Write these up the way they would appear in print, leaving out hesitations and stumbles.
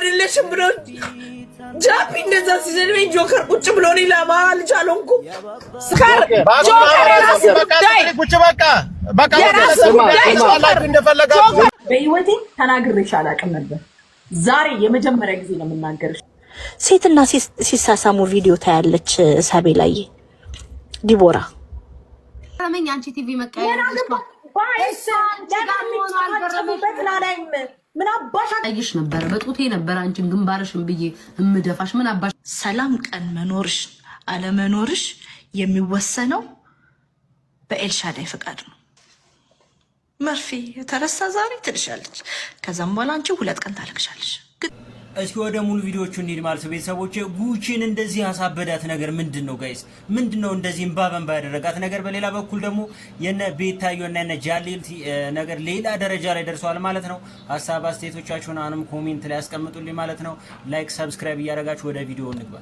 አይደለሽም ብሎ ጃፒ እንደዛ ሲዘልበኝ ጆከር ቁጭ ብሎ እኔ ለአማራ ልጅ አልሆንኩም። ስካር ጆከር የራስ ጉዳይ በቃ የራስ ጉዳይ ጆከር እንደፈለጋችሁ። በህይወቴ ተናግሬሽ አላውቅም ነበር። ዛሬ የመጀመሪያ ጊዜ ነው የምናገርሽ። ሴትና ሲሳሳሙ ቪዲዮ ታያለች ሳቤ ላይ ዲቦራ አረመኝ አንቺ ቲቪ መቀየር ምን አባሽ አይሽ ነበር በጡቴ ነበር አንቺን ግንባርሽን ብዬ እምደፋሽ ምን አባሽ። ሰላም ቀን መኖርሽ አለመኖርሽ የሚወሰነው በኤልሻዳይ ፍቃድ ነው። መርፌ የተረሳ ዛሬ ትልሻለች፣ ከዛም በኋላ አንቺ 2 ቀን ታለቅሻለሽ። እስኪ ወደ ሙሉ ቪዲዮቹ እንሂድ ማለት ቤተሰቦቼ። ጉቺን እንደዚህ ያሳበዳት ነገር ምንድነው ጋይስ? ምንድነው እንደዚህ እንባ በእንባ ያደረጋት ነገር? በሌላ በኩል ደግሞ የነ ቤታዮና የነ ጃሌልቲ ነገር ሌላ ደረጃ ላይ ደርሷል ማለት ነው። ሀሳብ አስተያየቶቻችሁን አሁንም ኮሜንት ላይ ያስቀምጡልኝ ማለት ነው። ላይክ ሰብስክራይብ እያደረጋችሁ ወደ ቪዲዮ እንግባ።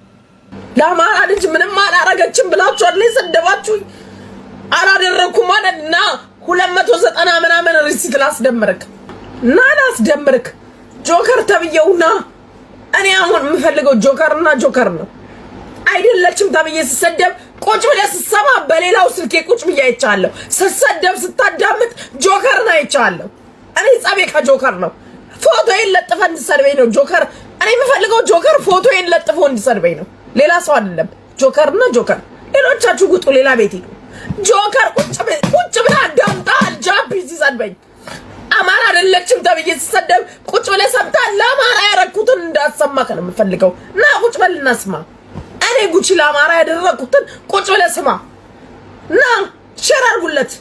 ለአማራ ልጅ ምንም አላረገችም ብላችሁ አይደል ሰደባችሁ? አላደረኩም ማለትና 290 ምናምን ሪሲት ላስደምርክ እና ላስደምርክ ጆከር ተብየውና እኔ አሁን የምፈልገው ጆከርና ጆከር ነው አይደለችም ተብዬ ስሰደብ ቁጭ ብለህ ስትሰማ በሌላው ስልኬ ቁጭ ብዬ አይቻለሁ። ስሰደብ ስታዳምጥ ጆከርን አይቻለሁ። እኔ ጸቤ ከጆከር ነው። ፎቶዬን ለጥፈ እንድሰድበኝ ነው ጆከር። እኔ የምፈልገው ጆከር ፎቶዬን ለጥፎ እንድሰድበኝ ነው፣ ሌላ ሰው አይደለም። ጆከርና ጆከር ሌሎቻችሁ ጉጡ፣ ሌላ ቤት ሂዱ። ጆከር ቁጭ ብለህ አዳምጣል ጃፒ ሲሰድበኝ አማራ አይደለችም ተብዬ ሲሰደብ ቁጭ ብለህ ሰምተሃል። ለአማራ ያረኩትን እንዳሰማክ ነው የምፈልገው። እና ቁጭ በልና ስማ። እኔ ጉቺ ለአማራ ያደረኩትን ቁጭ ብለህ ስማ እና ሼር አድርጉለት።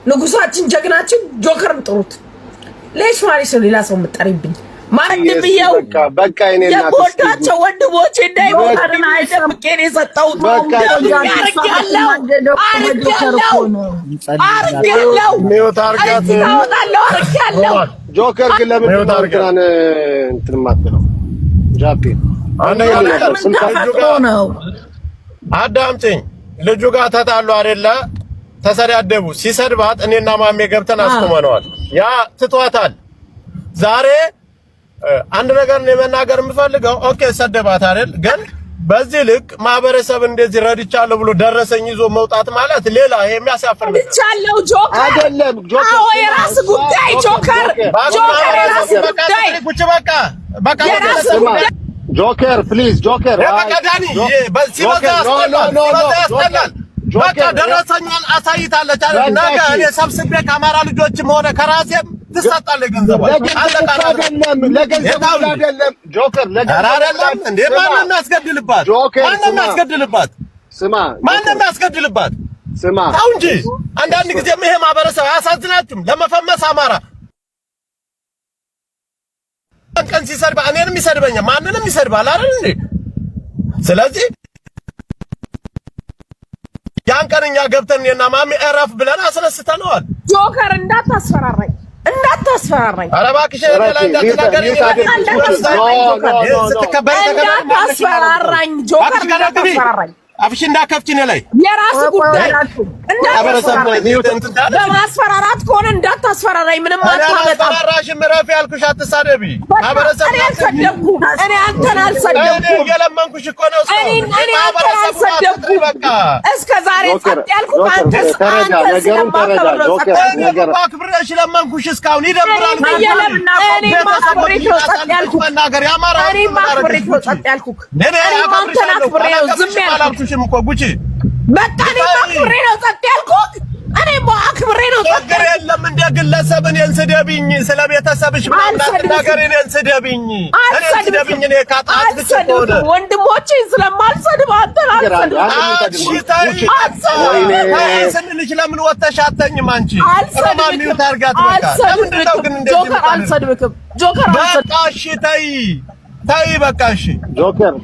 ንጉሳችን ጀግናችን ጆከርን ጥሩት። ሌሽ ማለት ነው ሌላ ሰው የምጠሪብኝ ማንም ይያው በቃ እኔ እና የቦታቸው ወንድሞቼ እንዳይሞታና አይደምቄን የሰጠሁት ጆከር ግን ለምን ታርጋን እንትን ማጥለው ጃፒ ነው አዳምጪኝ። ልጁ ጋር ተጣሉ አይደለ? ተሰዳደቡ። ሲሰድባት እኔና ማሜ ገብተን አስቆመነዋል። ያ ትቷታል። ዛሬ አንድ ነገር ነው መናገር የምፈልገው። ኦኬ ሰደባት አይደል? ግን በዚህ ልክ ማህበረሰብ እንደዚህ ረድቻለሁ ብሎ ደረሰኝ ይዞ መውጣት ማለት ሌላ የሚያሳፍር ነው። ረድቻለሁ ጆከር አይደለም። ጆከር አዎ የራስ ጉዳይ ጆከር የራስ ጉዳይ ቁጭ በቃ የራስ ጉዳይ ጆከር ፕሊዝ ጆከር በቃ ዳኒ በሲበዛ ያስጠላል። በቃ ደረሰኛን አሳይታለች አይደል? ነገ እኔ ሰብስቤ ከአማራ ልጆችም ሆነ ከራሴም ትሰጣለህ ገንዘብ አይደለም ጆከር አይደለም እንዴ? ማንም ያስገድልባት ስማ ታው እንጂ አንዳንድ ጊዜ ይሄ ማህበረሰብ አያሳዝናችሁም? ለመፈመስ አማራ ቀን ሲሰድባ እኔንም ይሰድበኛል፣ ማንንም ይሰድባል አይደል እንዴ? ስለዚህ ያን ቀን እኛ ገብተን እና ማሚ እረፍ ብለን አስነስተነዋል። ጆከር እንዳታስፈራራኝ ኧረ እባክሽ እንዳትናገሪ እንዳታስፈራራኝ ጆከር እንዳታስፈራራኝ አፍሽ እንዳከፍቺ ነው ላይ የራስ ጉዳይ በማስፈራራት ከሆነ እንዳታስፈራራኝ። ምንም አታመጣም። አራሽም ረፍ ያልኩሽ አትሳደቢ። ማህበረሰብ እኔ አንተን አልሰደብኩም። የለመንኩሽ እኮ ነው። እኔ አንተን አልሰደብኩም። እስከ ዛሬ ጸጥ ያልኩት አንተ አክብሬሽ ለመንኩሽ። እስካሁን ይደብራል። እኔ ማክብሬሽ ነው ጸጥ ያልኩት። መናገር ያማራ እኔ ማክብሬሽ ነው ጸጥ ያልኩት። እኔ አንተን አክብሬ ነው ዝም ያልኩት። እኮ ጉቺ በቃ እኔ አክብሬ ነው ጸጥ ያልኩት። እኔ አክብሬ ነው ጸጥ ያልኩት። የለም እንደ ግለሰብ እኔን ስደብኝ፣ ስለ ቤተሰብሽ ምናምን ነገር እኔን ስደብኝ፣ እኔ ካጣት ብቻ ሆነ ወንድሞቼን ስለማልሰድብ አንተን ስንልሽ ለምን ወተሽ አተኝም? አንቺ ማሚው ታርጋት በቃ ለምንድነው ግን እንደዚህ ጆከር አልሰድብክም። ጆከር በቃ እሺ ተይ በቃ እሺ ጆከር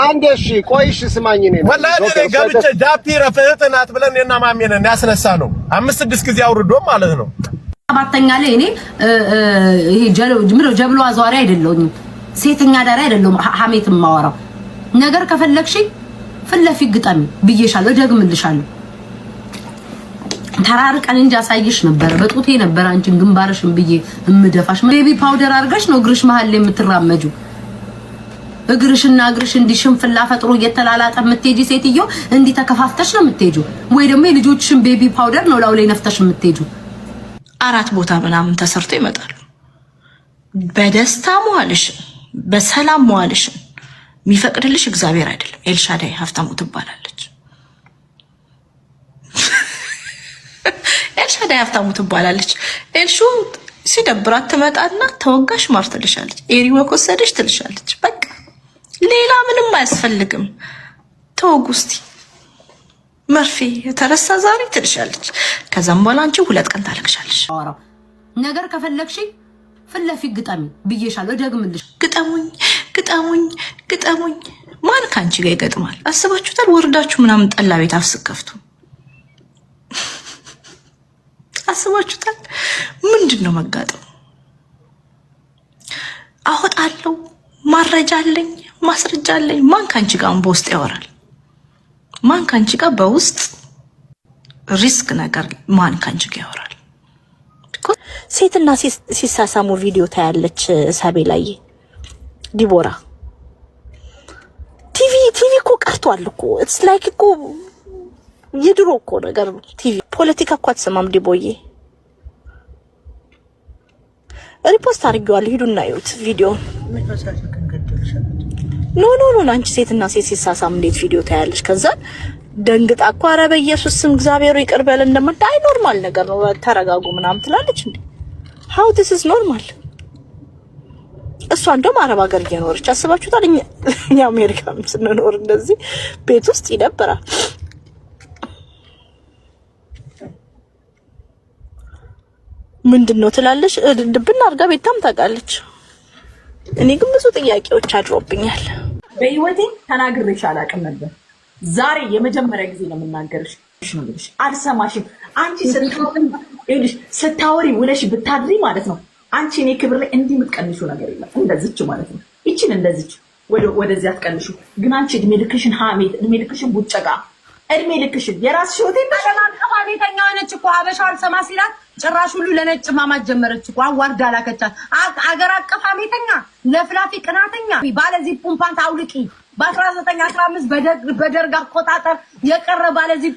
አንድ እሺ ቆይሽ ስማኝ። እኔ ወላሂ ገብቼ ጃፒ ረፍህት ናት ብለን እና ማሜ ነን ያስነሳ ነው 5-6 ጊዜ አውርዶ ማለት ነው። አባተኛ ላይ እኔ ይሄ ጀብሎ አዟሪ አይደለሁም፣ ሴተኛ ዳሪ አይደለሁም። ሐሜት ማወራው ነገር ከፈለግሽ ፍለፊ ግጠም ብዬሻለሁ፣ ደግምልሻለሁ። ተራርቀን እንጂ አሳይሽ ነበር በጡቴ ነበር አንቺን ግንባርሽን ብዬ እምደፋሽ ቤቢ ፓውደር አርጋሽ ነው እግርሽ መሃል ላይ የምትራመጁ እግርሽና እግርሽ እንዲሽንፍላ ፈጥሮ እየተላላጠ የምትሄጂ ሴትዮ እንዲ ተከፋፍተሽ ነው የምትሄጁ ወይ ደግሞ የልጆችሽን ቤቢ ፓውደር ነው ላው ላይ ነፍተሽ የምትሄጁ 4 ቦታ ምናምን ተሰርቶ ይመጣሉ በደስታ መዋልሽ በሰላም መዋልሽ የሚፈቅድልሽ እግዚአብሔር አይደለም ኤልሻዳይ ሀብታሙ ትባላለች ኤልሻዳይ ሀብታሙ ትባላለች ኤልሹ ሲደብራት ትመጣና ተወጋሽ ማር ትልሻለች ኤሪ ወኮሰደሽ ትልሻለች በቃ ሌላ ምንም አያስፈልግም ተወጉስቲ መርፌ የተረሳ ዛሬ ትልሻለች ከዛም በኋላ አንቺ 2 ቀን ታለቅሻለሽ ነገር ከፈለግሽ ፍለፊ ግጠሚ ብዬሻለሁ ደግምልሽ ግጠሙኝ ማን ካንቺ ጋር ይገጥማል አስባችሁታል ወርዳችሁ ምናምን ጠላ ቤት አፍስከፍቱ አስባችሁታል ምንድነው መጋጠም አወጣለሁ ማስረጃ አለኝ ማን ካንቺ ጋር በውስጥ ያወራል ማን ካንቺ ጋር በውስጥ ሪስክ ነገር ማን ካንቺ ጋር ያወራል ሴትና ሲሳሳሙ ቪዲዮ ታያለች ሳቤ ላይ ዲቦራ ቲቪ እኮ ቀርቷል እኮ ኢትስ ላይክ እኮ የድሮ እኮ ነገር ቲቪ ፖለቲካ እኮ አትሰማም ዲቦዬ ሪፖስት አድርጌዋለሁ ሂዱና እዩት ቪዲዮ ኖ አንቺ ሴትና ሴት ሲሳሳም እንዴት ቪዲዮ ታያለሽ ከዛ ደንግጣ እኮ ኧረ በኢየሱስ ስም እግዚአብሔር ይቅር በል እንደማታይ ኖርማል ነገር ነው ተረጋጉ ምናምን ትላለች እንዴ how this is normal እሷ እንደውም አረብ ሀገር እየኖረች አስባችሁታል እኛ አሜሪካም ስንኖር እንደዚህ ቤት ውስጥ ይደብራል ምንድነው ትላለች ድብና አርጋ ቤታም ታውቃለች እኔ ግን ብዙ ጥያቄዎች አድሮብኛል በህይወቴ ተናግሬሽ አላውቅም ነበር ዛሬ የመጀመሪያ ጊዜ ነው የምናገርሽ ነው ልሽ አልሰማሽም አንቺ ስታወሪ ውለሽ ብታድሪ ማለት ነው አንቺ እኔ ክብር ላይ እንዲህ የምትቀንሹ ነገር የለም እንደዚች ማለት ነው እቺን እንደዚች ወደዚህ አትቀንሹ ግን አንቺ እድሜ ልክሽን ሐሜት እድሜ ልክሽን ቡጨቃ እድሜ ልክሽን የራስሽ ሆቴ ተሸማቀፋ ቤተኛው ነች እኮ ሀበሻው አልሰማ ሲላት ጭራሽ ሁሉ ለነጭ ማማት ጀመረች እኮ አዋርዳ ላከቻት አገር አቀፍ ቤተኛ ለፍላፊ ቅናተኛ ባለዚህ ፑምፓን ታውልቂ በ1915 በደርግ አቆጣጠር የቀረ ባለዚህ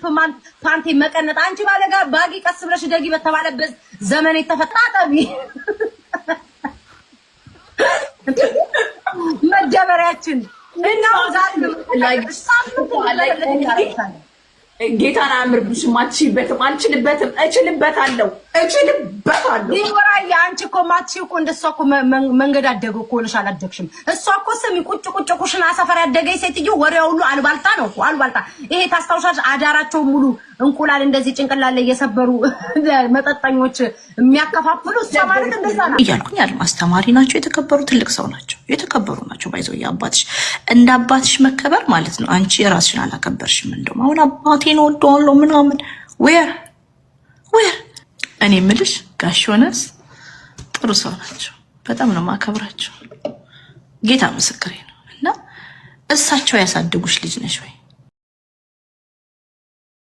ፓንቲ መቀነጥ አንቺ ባለጋ ባጊ ቀስ ብለሽ ደጊ በተባለበት ዘመን የተፈጣጠቢ መጀመሪያችን እና ዛሬ ጌታና አምርብሽም አትችይበትም አልችልበትም እችልበታለሁ ዲቦራዬ አንቺ እኮ ማትችይው እኮ እንደሷ እኮ መንገድ አደገ እኮ ነሽ አላደግሽም እሷ እኮ ስሚ ቁጭ ኩሽና ሰፈር ያደገኝ ሴትዮ ወሬው ሁሉ አልባልታ ነው እኮ አልባልታ ይሄ ታስታውሻሽ አዳራቸው ሙሉ እንቁላል እንደዚህ ጭንቅላል ላይ የሰበሩ መጠጠኞች የሚያከፋፍሉ እሷ ማለት እንደዛ ነው እያልኩኝ አስተማሪ ናቸው የተከበሩ ትልቅ ሰው ናቸው የተከበሩ ናቸው ባይዘው ያባትሽ እንደ አባትሽ መከበር ማለት ነው አንቺ ራስሽን አላከበርሽም እንደውም አሁን አባቴን ወደዋለሁ ምናምን ዌር እኔ ምልሽ ጋሽ ዮናስ ጥሩ ሰው ናቸው በጣም ነው ማከብራቸው ጌታ ምስክሬ ነው እና እሳቸው ያሳደጉሽ ልጅ ነሽ ወይ